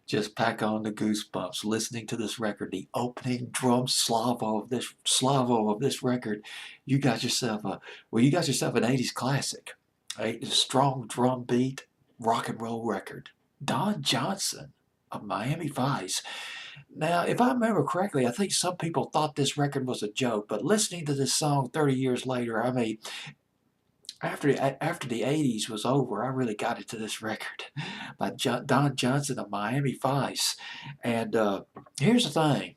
Just pack on the goosebumps listening to this record. The opening drum slavo of this record. You got yourself a you got yourself an 80s classic. A strong drum beat rock and roll record. Don Johnson of Miami Vice. Now, if I remember correctly, I think some people thought this record was a joke, but listening to this song 30 years later, I mean, after the 80s was over, I really got into this record by Don Johnson of Miami Vice. And here's the thing.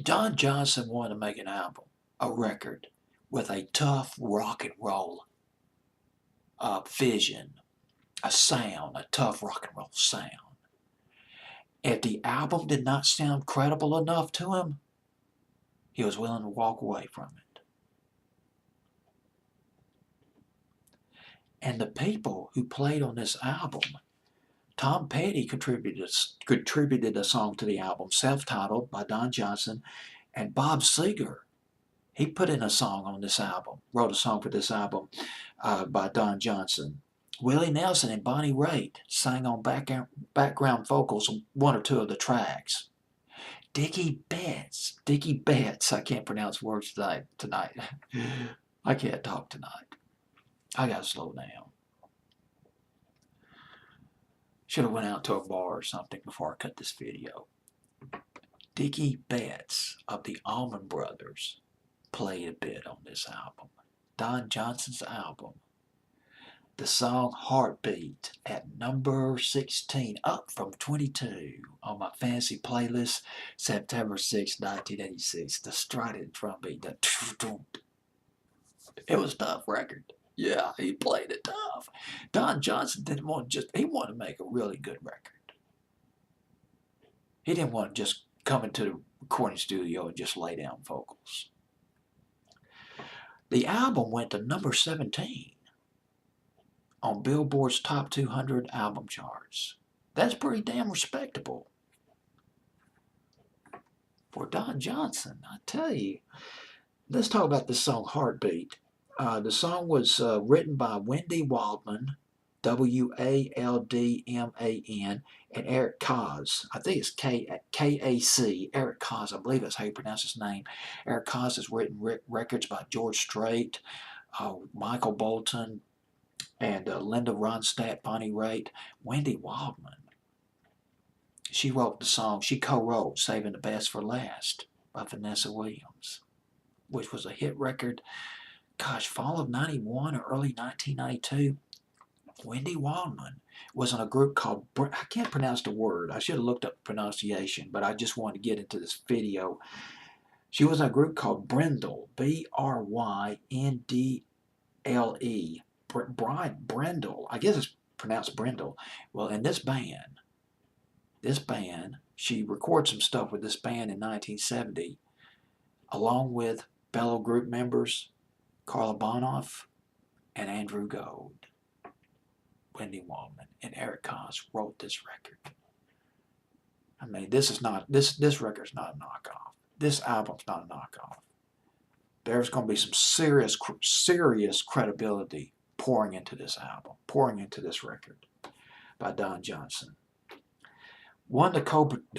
Don Johnson wanted to make an album, a record, with a tough rock and roll vision, a sound, a tough rock and roll sound. If the album did not sound credible enough to him, he was willing to walk away from it. And the people who played on this album, Tom Petty contributed a song to the album, self-titled by Don Johnson, and Bob Seger, he put in a song on this album, wrote a song for this album by Don Johnson. Willie Nelson and Bonnie Raitt sang on background vocals on one or two of the tracks. Dickie Betts, I can't pronounce words tonight. I can't talk tonight. I gotta slow down. Should have went out to a bar or something before I cut this video. Dickie Betts of the Allman Brothers played a bit on this album. Don Johnson's album. The song Heartbeat at number 16, up from 22 on my fantasy playlist, September 6, 1986. The strident drum beat, it was a tough record. Yeah, he played it tough. Don Johnson didn't want he wanted to make a really good record. He didn't want to just come into the recording studio and just lay down vocals. The album went to number 17 on Billboard's Top 200 album charts. That's pretty damn respectable for Don Johnson, I tell you. Let's talk about this song, Heartbeat. The song was written by Wendy Waldman, Waldman, and Eric Kaz. I think it's K-A-C, Eric Kaz. I believe that's how you pronounce his name. Eric Kaz has written records by George Strait, Michael Bolton, and Linda Ronstadt, Bonnie Raitt. Wendy Waldman, she wrote the song, she co-wrote Saving the Best for Last by Vanessa Williams, which was a hit record, gosh, fall of 91 or early 1992. Wendy Waldman was in a group called, I can't pronounce the word, I should have looked up pronunciation, but I just wanted to get into this video. She was in a group called Brindle, B-R-Y-N-D-L-E, Brindle, I guess it's pronounced Brindle. Well, in this band, she recorded some stuff with this band in 1970, along with fellow group members Carla Bonoff and Andrew Gold. Wendy Waldman and Eric Kaz wrote this record. I mean, this record's not a knockoff. This album's not a knockoff. There's going to be some serious credibility pouring into this album, pouring into this record by Don Johnson. One of the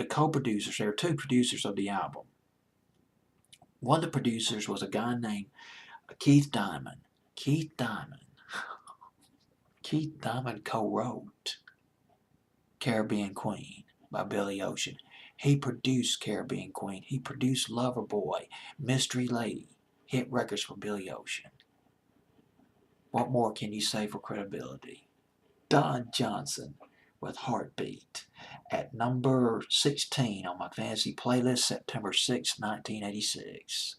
co-producers, there are two producers of the album. One of the producers was a guy named Keith Diamond. Keith Diamond co-wrote Caribbean Queen by Billy Ocean. He produced Caribbean Queen. He produced Loverboy, Mystery Lady, hit records for Billy Ocean. What more can you say for credibility? Don Johnson with Heartbeat at number 16 on my fantasy playlist, September 6, 1986.